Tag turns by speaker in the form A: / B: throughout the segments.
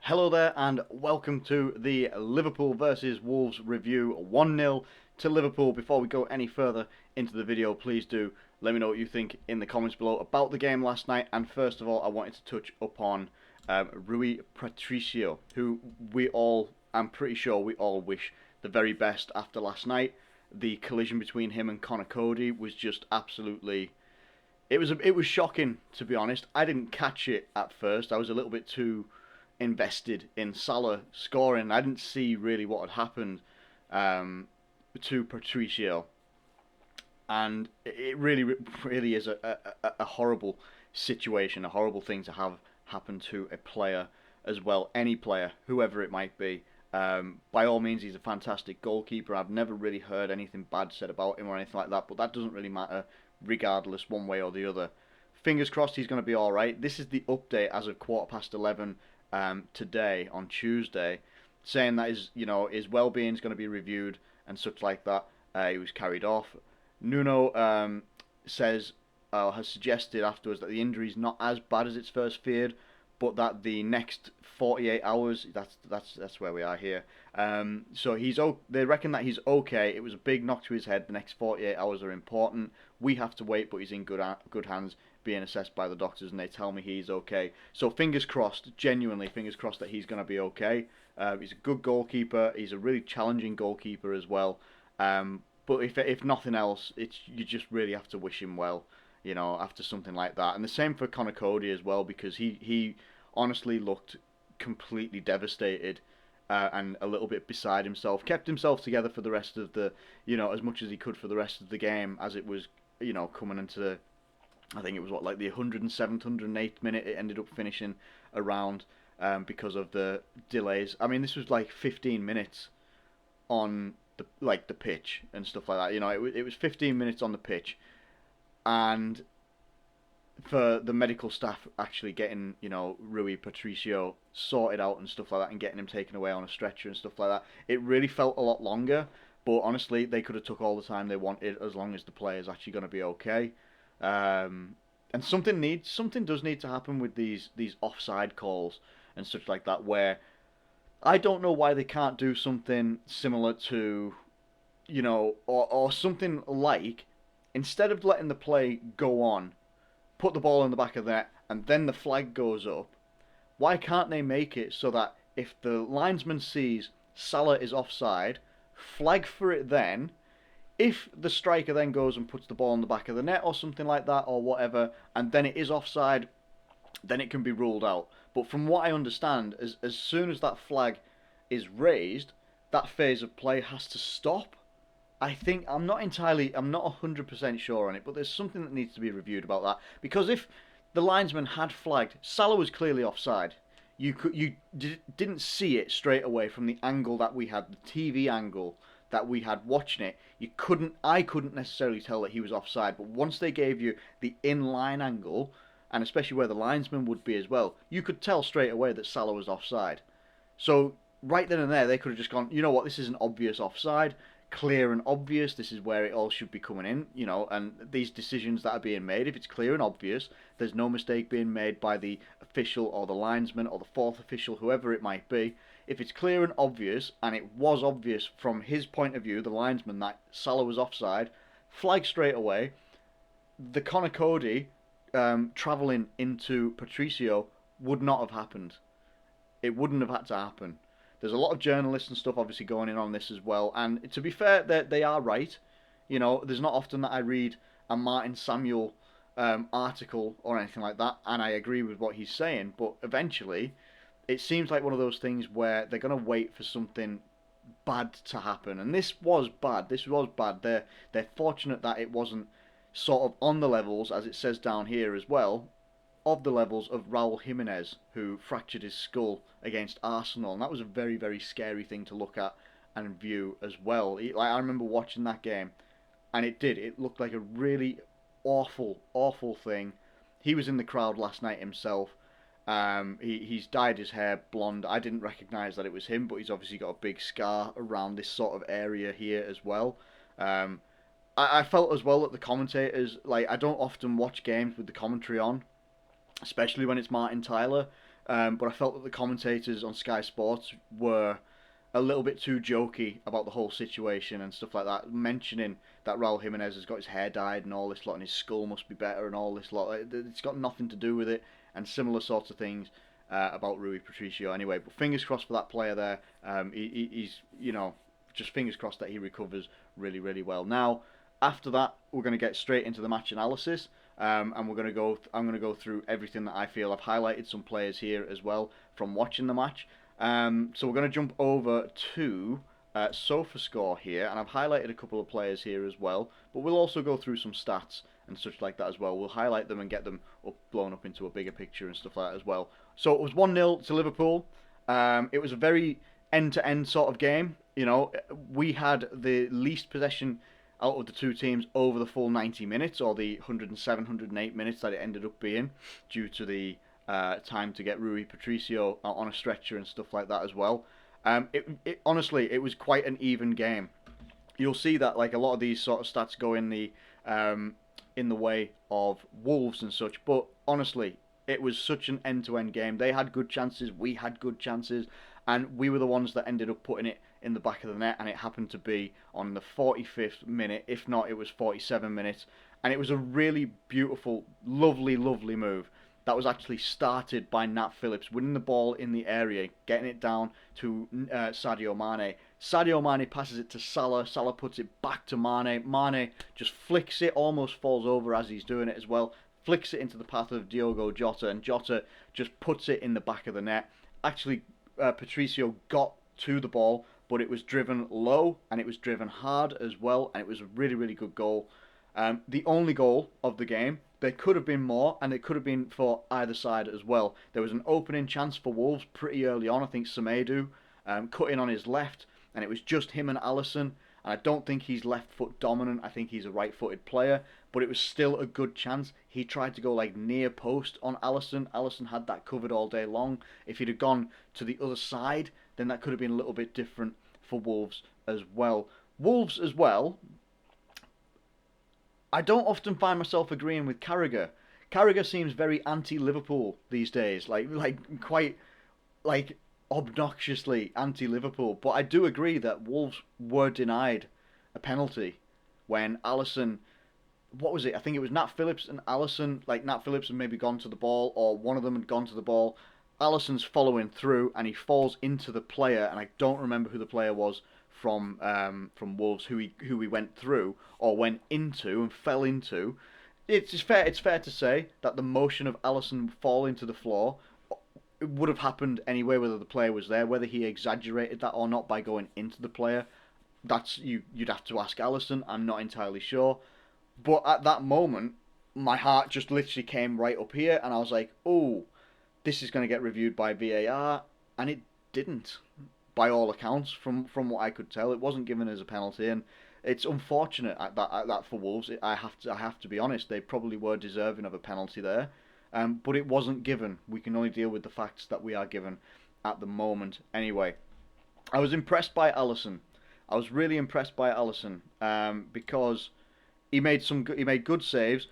A: Hello there and welcome to the Liverpool versus Wolves review. 1-0 to Liverpool. Before we go any further into the video, please do let me know what you think in the comments below about the game last night. And first of all, I wanted to touch upon Rui Patricio, who I'm pretty sure we all wish the very best after last night. The collision between him and Conor Cody was just absolutely... It was shocking, to be honest. I didn't catch it at first. I was a little bit too invested in Salah scoring. I didn't see really what had happened to Patricio, and it really is a horrible situation, a horrible thing to have happen to a player as well, any player, whoever it might be. By all means, he's a fantastic goalkeeper. I've never really heard anything bad said about him or anything like that, but that doesn't really matter, regardless, one way or the other. Fingers crossed he's going to be alright. This is the update as of 11:15 today on Tuesday, saying that his well-being is going to be reviewed and such like that. He was carried off. Nuno has suggested afterwards that the injury is not as bad as it's first feared, but that the next 48 hours, that's where we are here. So they reckon that he's okay. It was a big knock to his head. The next 48 hours are important. We have to wait, but he's in good hands, being assessed by the doctors, and they tell me he's okay. So fingers crossed, genuinely fingers crossed that he's going to be okay. He's a good goalkeeper. He's a really challenging goalkeeper as well. But if nothing else, you just really have to wish him well, after something like that. And the same for Conor Cody as well, because he honestly looked completely devastated and a little bit beside himself. Kept himself together for the rest of the, as much as he could for the rest of the game, as it was, coming into I think it was like the 107th, 108th minute it ended up finishing around because of the delays. I mean, this was like 15 minutes on the pitch and stuff like that. It was 15 minutes on the pitch, and for the medical staff actually getting Rui Patricio sorted out and stuff like that, and getting him taken away on a stretcher and stuff like that, it really felt a lot longer. But honestly, they could have took all the time they wanted as long as the player's actually going to be okay. And something does need to happen with these offside calls and such like that, where I don't know why they can't do something similar to, or something like, instead of letting the play go on, put the ball in the back of the net, and then the flag goes up. Why can't they make it so that if the linesman sees Salah is offside, flag for it then? If the striker then goes and puts the ball in the back of the net or something like that or whatever, and then it is offside, then it can be ruled out. But from what I understand, as soon as that flag is raised, that phase of play has to stop. I'm not 100% sure on it, but there's something that needs to be reviewed about that. Because if the linesman had flagged, Salah was clearly offside. You didn't see it straight away from the angle that we had, the TV angle that we had watching it. I couldn't necessarily tell that he was offside, but once they gave you the in-line angle, and especially where the linesman would be as well, you could tell straight away that Salah was offside. So right then and there, they could have just gone, you know what, this is an obvious offside, clear and obvious, this is where it all should be coming in, and these decisions that are being made, if it's clear and obvious, there's no mistake being made by the official or the linesman or the fourth official, whoever it might be. If it's clear and obvious, and it was obvious from his point of view, the linesman, that Salah was offside, flag straight away. The Conor Cody travelling into Patricio would not have happened. It wouldn't have had to happen. There's a lot of journalists and stuff obviously going in on this as well, and to be fair, they are right. There's not often that I read a Martin Samuel article or anything like that, and I agree with what he's saying, but eventually it seems like one of those things where they're going to wait for something bad to happen. And this was bad. They're fortunate that it wasn't sort of on the levels, as it says down here as well, of the levels of Raul Jimenez, who fractured his skull against Arsenal. And that was a very, very scary thing to look at and view as well. I remember watching that game, and it looked like a really awful, awful thing. He was in the crowd last night himself. He's dyed his hair blonde. I didn't recognise that it was him, but he's obviously got a big scar around this sort of area here as well. I felt as well that the commentators, I don't often watch games with the commentary on, especially when it's Martin Tyler. but I felt that the commentators on Sky Sports were a little bit too jokey about the whole situation and stuff like that, mentioning that Raul Jimenez has got his hair dyed and all this lot, and his skull must be better and all this lot. It's got nothing to do with it, and similar sorts of things about Rui Patricio anyway. But fingers crossed for that player there. He's, just fingers crossed that he recovers really, really well. Now, after that, we're going to get straight into the match analysis. And I'm going to go through everything that I feel. I've highlighted some players here as well from watching the match. So we're going to jump over to SofaScore here, and I've highlighted a couple of players here as well, but we'll also go through some stats and such like that as well. We'll highlight them and get them blown up into a bigger picture and stuff like that as well. So it was 1-0 to Liverpool. It was a very end-to-end sort of game. We had the least possession out of the two teams over the full 90 minutes, or the 107, 108 minutes that it ended up being, due to the time to get Rui Patricio on a stretcher and stuff like that as well. Honestly, it was quite an even game. You'll see that like a lot of these sort of stats go in the way of Wolves and such, but honestly, it was such an end-to-end game. They had good chances, we had good chances, and we were the ones that ended up putting it in the back of the net, and it happened to be on the 45th minute, if not it was 47 minutes, and it was a really beautiful, lovely, lovely move that was actually started by Nat Phillips, winning the ball in the area, getting it down to Sadio Mane. Sadio Mane passes it to Salah, Salah puts it back to Mane, Mane just flicks it, almost falls over as he's doing it as well, flicks it into the path of Diogo Jota, and Jota just puts it in the back of the net. Actually, Patricio got to the ball, but it was driven low and it was driven hard as well, and it was a really, really good goal. The only goal of the game. There could have been more, and it could have been for either side as well. There was an opening chance for Wolves pretty early on. I think Semedo cut in on his left, and it was just him and Alisson. And I don't think he's left foot dominant. I think he's a right-footed player, but it was still a good chance. He tried to go like near post on Alisson. Alisson had that covered all day long. If he'd have gone to the other side, then that could have been a little bit different for Wolves as well. Wolves as well, I don't often find myself agreeing with Carragher. Carragher seems very anti-Liverpool these days, like quite like obnoxiously anti-Liverpool. But I do agree that Wolves were denied a penalty when Alisson, what was it? I think it was Nat Phillips and Alisson. Like Nat Phillips had maybe gone to the ball, or one of them had gone to the ball. Alisson's following through, and he falls into the player, and I don't remember who the player was from Wolves, who he went through or went into and fell into. It's fair to say that the motion of Alisson falling to the floor, it would have happened anyway, whether the player was there. Whether he exaggerated that or not by going into the player, that's you'd have to ask Alisson. I'm not entirely sure, but at that moment, my heart just literally came right up here, and I was like, oh, this is going to get reviewed by VAR, and it didn't. By all accounts, from what I could tell, it wasn't given as a penalty, and it's unfortunate at that for Wolves. I have to be honest, they probably were deserving of a penalty there, but it wasn't given. We can only deal with the facts that we are given at the moment. Anyway, I was impressed by Alisson. I was really impressed by Alisson because he made good saves.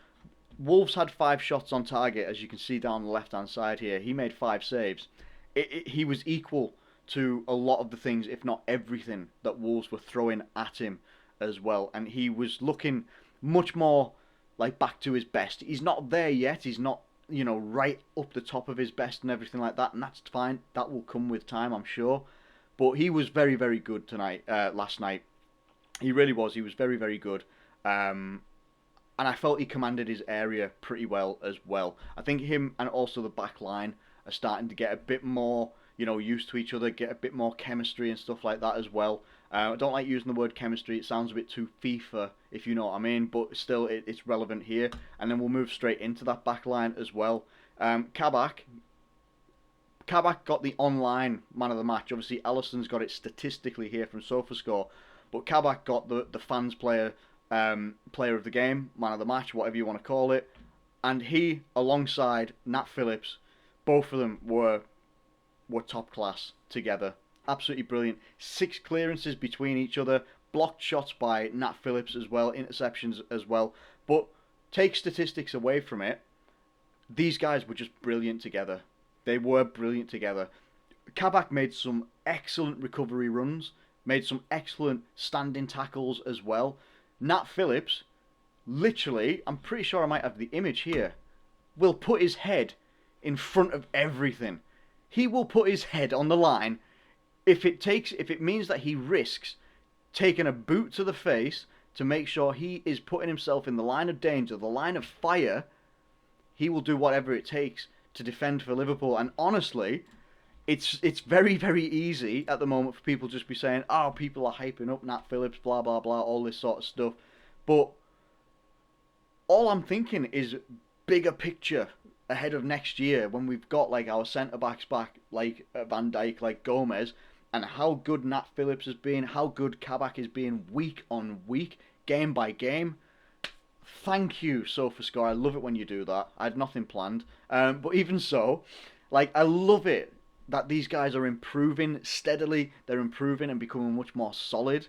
A: Wolves had 5 shots on target, as you can see down the left hand side here. He made 5 saves. He was equal to a lot of the things, if not everything, that Wolves were throwing at him as well. And he was looking much more like back to his best. He's not there yet. He's not, right up the top of his best and everything like that. And that's fine. That will come with time, I'm sure. But he was very, very good last night. He really was. He was very, very good. And I felt he commanded his area pretty well as well. I think him and also the back line are starting to get a bit more used to each other, get a bit more chemistry and stuff like that as well. I don't like using the word chemistry. It sounds a bit too FIFA, if you know what I mean, but still it's relevant here. And then we'll move straight into that back line as well. Kabak got the online man of the match. Obviously, Alisson's got it statistically here from SofaScore, but Kabak got the fans player of the game, man of the match, whatever you want to call it. And he, alongside Nat Phillips, both of them were top class together. Absolutely brilliant. 6 clearances between each other, blocked shots by Nat Phillips as well, interceptions as well. But take statistics away from it, these guys were just brilliant together. They were brilliant together. Kabak made some excellent recovery runs, made some excellent standing tackles as well. Nat Phillips, literally, I'm pretty sure I might have the image here, will put his head in front of everything. He will put his head on the line if it means that he risks taking a boot to the face to make sure he is putting himself in the line of danger, the line of fire. He will do whatever it takes to defend for Liverpool. And honestly, it's very, very easy at the moment for people to just be saying, oh, people are hyping up Nat Phillips, blah, blah, blah, all this sort of stuff. But all I'm thinking is bigger picture ahead of next year when we've got like our centre backs back, like Van Dijk, like Gomez, and how good Nat Phillips has been, how good Kabak is being week on week, game by game. Thank you, SofaScore. I love it when you do that. I had nothing planned, but even so, like I love it that these guys are improving steadily. They're improving and becoming much more solid.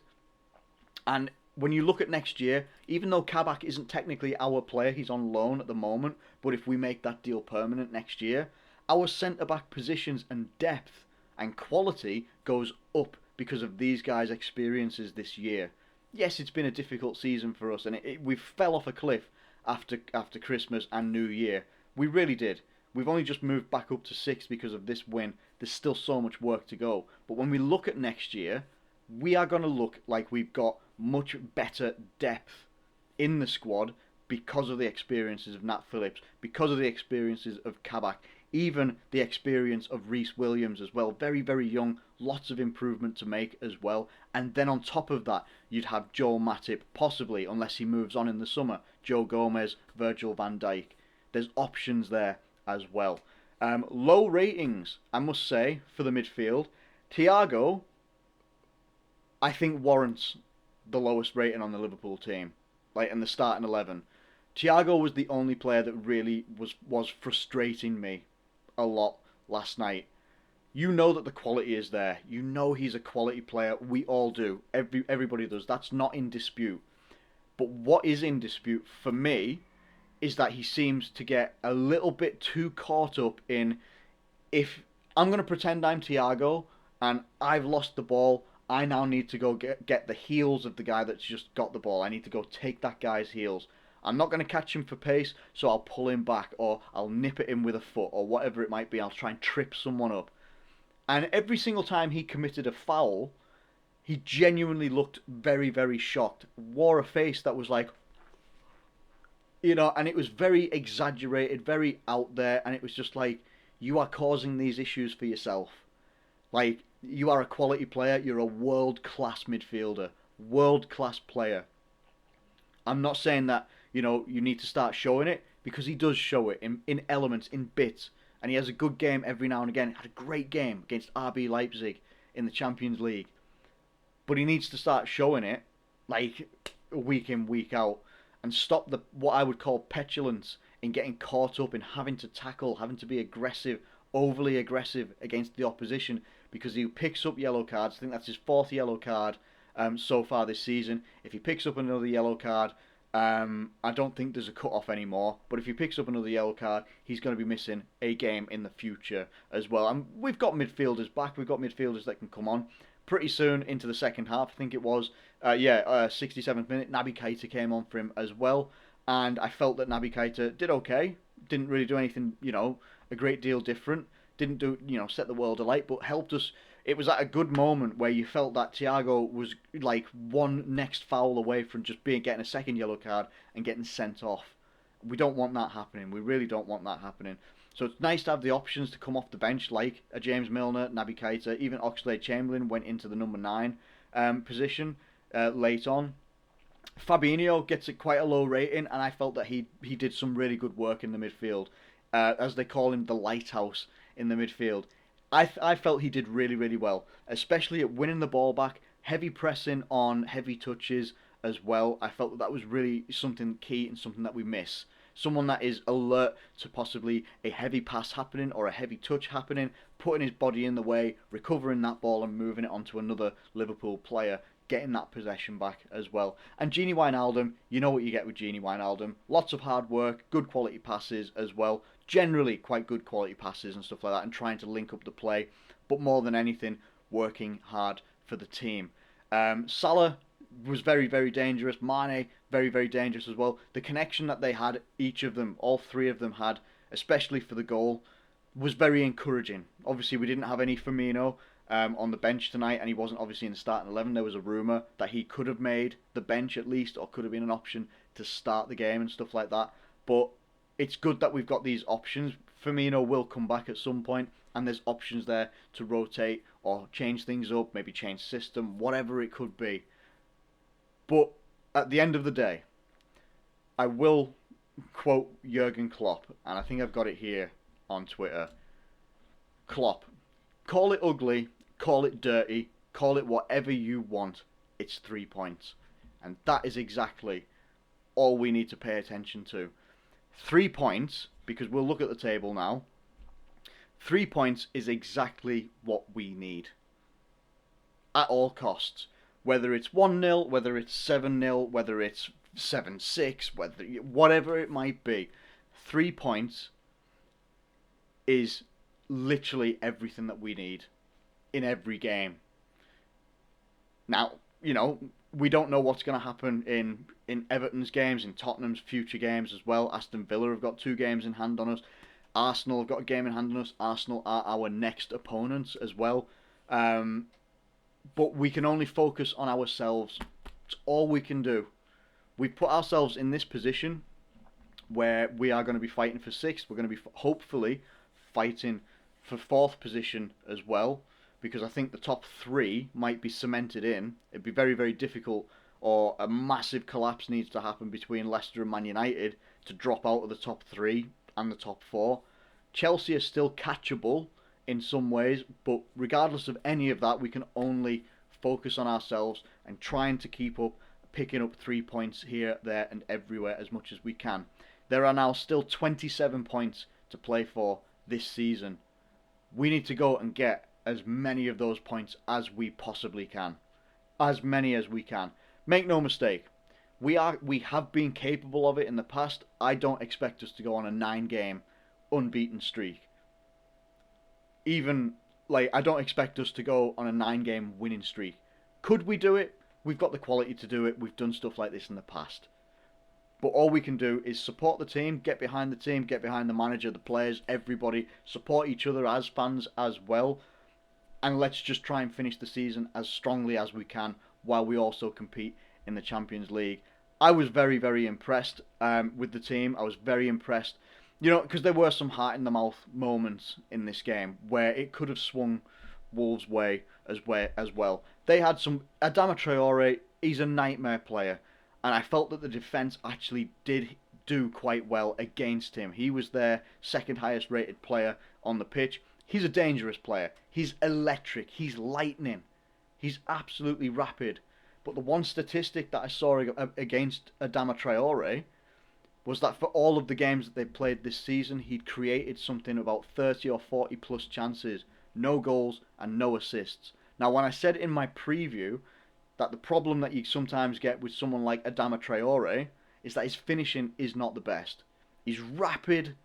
A: And when you look at next year, even though Kabak isn't technically our player, he's on loan at the moment, but if we make that deal permanent next year, our centre-back positions and depth and quality goes up because of these guys' experiences this year. Yes, it's been a difficult season for us, and we fell off a cliff after Christmas and New Year. We really did. We've only just moved back up to 6th because of this win. There's still so much work to go. But when we look at next year, we are going to look like we've got much better depth in the squad because of the experiences of Nat Phillips, because of the experiences of Kabak, even the experience of Reece Williams as well. Very, very young, lots of improvement to make as well. And then on top of that, you'd have Joel Matip, possibly, unless he moves on in the summer, Joe Gomez, Virgil van Dijk. There's options there as well. Low ratings, I must say, for the midfield. Thiago, I think, warrants the lowest rating on the Liverpool team, like in the starting 11. Thiago was the only player that really was frustrating me a lot last night. You know that the quality is there. You know he's a quality player. We all do. Everybody does. That's not in dispute. But what is in dispute for me is that he seems to get a little bit too caught up in, if I'm going to pretend I'm Thiago and I've lost the ball, I now need to go get the heels of the guy that's just got the ball. I need to go take that guy's heels. I'm not going to catch him for pace, so I'll pull him back, or I'll nip at him with a foot, or whatever it might be. I'll try and trip someone up. And every single time he committed a foul, he genuinely looked very, very shocked. Wore a face that was like, and it was very exaggerated, very out there, and it was just like, you are causing these issues for yourself. Like, you are a quality player, you're a world-class midfielder, world-class player. I'm not saying that, you need to start showing it, because he does show it in elements, in bits, and he has a good game every now and again. He had a great game against RB Leipzig in the Champions League. But he needs to start showing it, like, week in, week out, and stop what I would call petulance in getting caught up in having to tackle, having to be aggressive, overly aggressive against the opposition, because he picks up yellow cards. I think that's his 4th yellow card so far this season. If he picks up another yellow card, I don't think there's a cut-off anymore, but if he picks up another yellow card, he's going to be missing a game in the future as well. And we've got midfielders back. We've got midfielders that can come on pretty soon into the second half. I think it was, 67th minute, Naby Keita came on for him as well, and I felt that Naby Keita did okay. Didn't really do anything, a great deal different. Didn't do, set the world alight, but helped us. It was at a good moment where you felt that Thiago was like one next foul away from just getting a second yellow card and getting sent off. We don't want that happening. We really don't want that happening. So it's nice to have the options to come off the bench, like a James Milner, Naby Keita, even Oxlade-Chamberlain went into the number 9 position late on. Fabinho gets quite a low rating, and I felt that he did some really good work in the midfield. As they call him, the lighthouse in the midfield. I felt he did really, really well, especially at winning the ball back, heavy pressing on heavy touches as well. I felt that was really something key and something that we miss. Someone that is alert to possibly a heavy pass happening or a heavy touch happening, putting his body in the way, recovering that ball and moving it onto another Liverpool player, getting that possession back as well. And Gini Wijnaldum, you know what you get with Gini Wijnaldum. Lots of hard work, good quality passes as well. generally quite good quality passes and stuff like that, and trying to link up the play, but more than anything, working hard for the team. Salah was very, very dangerous. Mane, very, very dangerous as well. The connection that they had, each of them, all three of them had, especially for the goal, was very encouraging. Obviously, we didn't have any Firmino on the bench tonight, and he wasn't obviously in the starting 11. There was a rumour that he could have made the bench at least, or could have been an option to start the game and stuff like that. But it's good that we've got these options. Firmino will come back at some point, and there's options there to rotate or change things up, maybe change system, whatever it could be. But at the end of the day, I will quote Jurgen Klopp, and I think I've got it here on Twitter. Klopp, call it ugly, call it dirty, call it whatever you want, it's 3 points. And that is exactly all we need to pay attention to. 3 points, because we'll look at the table now. 3 points is exactly what we need. At all costs. Whether it's 1-0, whether it's 7-0, whether it's 7-6, whatever it might be. 3 points is literally everything that we need in every game. Now, we don't know what's going to happen in Everton's games, in Tottenham's future games as well. Aston Villa have got 2 games in hand on us. Arsenal have got a game in hand on us. Arsenal are our next opponents as well. But we can only focus on ourselves. It's all we can do. We put ourselves in this position where we are going to be fighting for 6th. We're going to be hopefully fighting for 4th position as well, because I think the top 3 might be cemented in. It'd be very, very difficult, or a massive collapse needs to happen between Leicester and Man United to drop out of the top 3 and the top 4. Chelsea are still catchable in some ways, but regardless of any of that, we can only focus on ourselves and trying to keep up, picking up 3 points here, there and everywhere as much as we can. There are now still 27 points to play for this season. We need to go and get as many of those points as we possibly can. As many as we can. Make no mistake, we have been capable of it in the past. I don't expect us to go on a 9-game unbeaten streak. I don't expect us to go on a 9-game winning streak. Could we do it? We've got the quality to do it. We've done stuff like this in the past. But all we can do is support the team, get behind the manager, the players, everybody, support each other as fans as well. And let's just try and finish the season as strongly as we can while we also compete in the Champions League. I was very, very impressed with the team. I was very impressed, because there were some heart-in-the-mouth moments in this game where it could have swung Wolves' way as well. They had some... Adama Traore, he's a nightmare player. And I felt that the defence actually did do quite well against him. He was their second highest rated player on the pitch. He's a dangerous player. He's electric. He's lightning. He's absolutely rapid. But the one statistic that I saw against Adama Traore was that for all of the games that they played this season, he'd created something about 30 or 40 plus chances, no goals and no assists. Now, when I said in my preview that the problem that you sometimes get with someone like Adama Traore is that his finishing is not the best. He's rapid,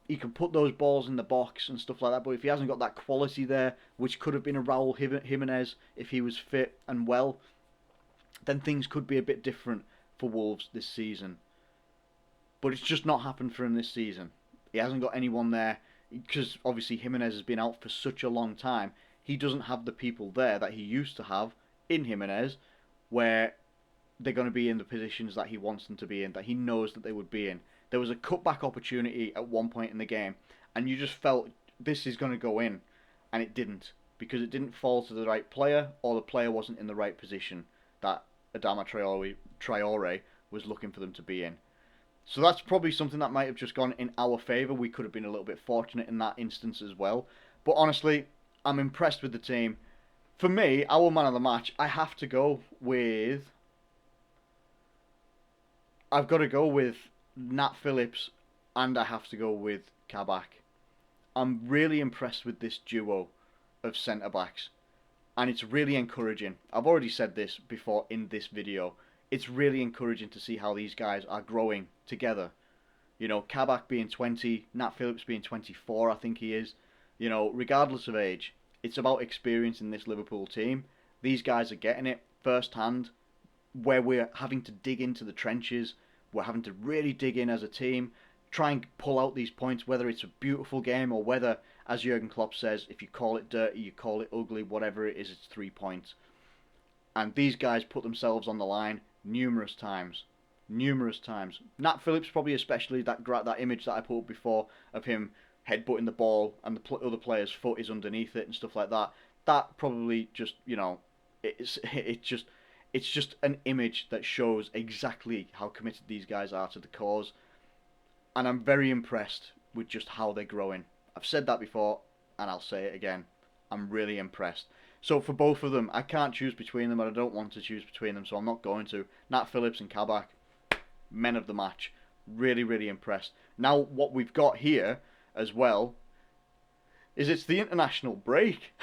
A: he can put those balls in the box and stuff like that, but if he hasn't got that quality there, which could have been a Raul Jimenez if he was fit and well, then things could be a bit different for Wolves this season. But it's just not happened for him this season. He hasn't got anyone there, because obviously Jimenez has been out for such a long time. He doesn't have the people there that he used to have in Jimenez, where they're going to be in the positions that he wants them to be in, that he knows that they would be in. There was a cutback opportunity at one point in the game, and you just felt this is going to go in, and it didn't, because it didn't fall to the right player, or the player wasn't in the right position that Adama Traore was looking for them to be in. So that's probably something that might have just gone in our favour. We could have been a little bit fortunate in that instance as well. But honestly, I'm impressed with the team. For me, our man of the match, I have to go with... I've got to go with Nat Phillips, and I have to go with Kabak. I'm really impressed with this duo of centre-backs, and it's really encouraging. I've already said this before in this video. It's really encouraging to see how these guys are growing together. You know, Kabak being 20, Nat Phillips being 24, I think he is. You know, regardless of age, it's about experience in this Liverpool team. These guys are getting it firsthand, where we're having to dig into the trenches. We're having to really dig in as a team, try and pull out these points, whether it's a beautiful game or whether, as Jurgen Klopp says, if you call it dirty, you call it ugly, whatever it is, it's 3 points. And these guys put themselves on the line numerous times. Numerous times. Nat Phillips probably especially, that image that I put up before of him headbutting the ball and the other player's foot is underneath it and stuff like that. That probably just, you know, it's just an image that shows exactly how committed these guys are to the cause. And I'm very impressed with just how they're growing. I've said that before and I'll say it again. I'm really impressed. So for both of them, I can't choose between them, and I don't want to choose between them, so I'm not going to. Nat Phillips and Kabak, men of the match. Really, really impressed. Now, what we've got here as well is it's the international break.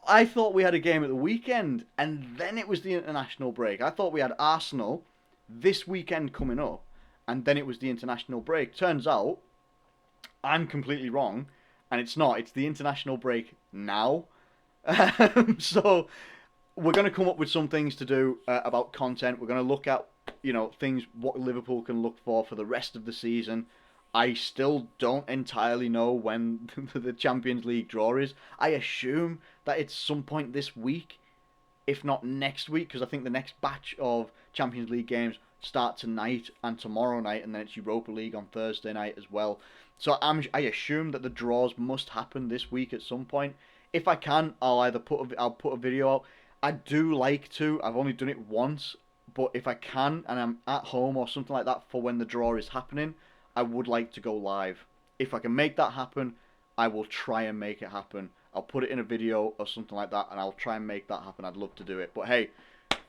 A: I thought we had a game at the weekend, and then it was the international break. I thought we had Arsenal this weekend coming up, and then it was the international break. Turns out, I'm completely wrong, and it's not. It's the international break now. So we're going to come up with some things to do about content. We're going to look at, you know, things what Liverpool can look for the rest of the season. I still don't entirely know when the Champions League draw is. I assume that it's some point this week, if not next week, because I think the next batch of Champions League games start tonight and tomorrow night, and then it's Europa League on Thursday night as well. So I assume that the draws must happen this week at some point. If I can, I'll put a video out. I do like to. I've only done it once, but if I can and I'm at home or something like that for when the draw is happening, I would like to go live. If I can make that happen, I will try and make it happen. I'll put it in a video or something like that, and I'll try and make that happen. I'd love to do it. But hey,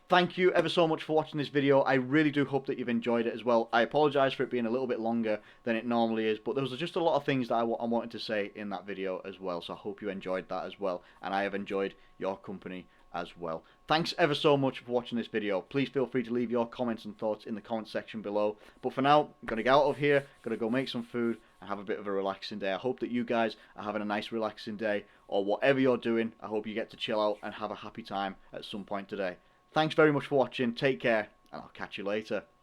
A: thank you ever so much for watching this video. I really do hope that you've enjoyed it as well. I apologise for it being a little bit longer than it normally is, but there was just a lot of things that I wanted to say in that video as well, so I hope you enjoyed that as well, and I have enjoyed your company as well. Thanks ever so much for watching this video. Please feel free to leave your comments and thoughts in the comment section below. But for now, I'm going to get out of here, going to go make some food and have a bit of a relaxing day. I hope that you guys are having a nice relaxing day, or whatever you're doing, I hope you get to chill out and have a happy time at some point today. Thanks very much for watching, take care, and I'll catch you later.